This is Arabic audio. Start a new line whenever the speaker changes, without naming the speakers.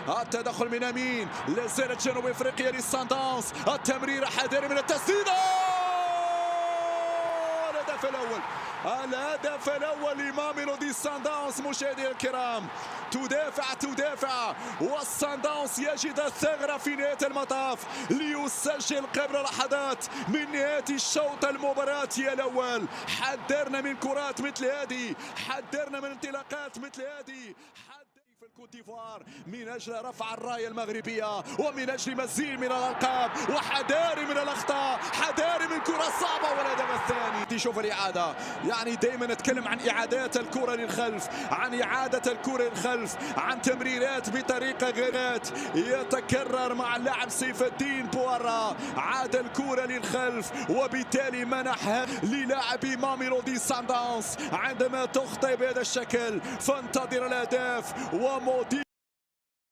التدخل من امين، لا زالت جنوب افريقيا للصن داونز. التمريره حذر من التسديده. الهدف الاول، الهدف الاول لماميلودي صن داونز. مشاهدينا الكرام، تدافع والصن داونز يجد الثغرة في نهاية المطاف ليسجل قبل لحظات من نهاية الشوط المباراتي الأول. حذرنا من كرات مثل هذه، حذرنا من انطلاقات مثل هذه في الكوت ديفوار من اجل رفع الرايه المغربيه ومن اجل مزيد من الالقاب. وحذاري من الاخطاء، حذاري من كره صعبه. والهدف الثاني تشوف الاعاده، يعني دائما نتكلم عن اعادات الكره للخلف، عن اعاده الكره للخلف، عن تمريرات بطريقه غيرات يتكرر مع اللاعب سيف الدين بوارا. عاد الكره للخلف وبالتالي منحها للاعبي ماميلودي صن داونز. عندما تخطئ بهذا الشكل فانتظر الاهداف ومودي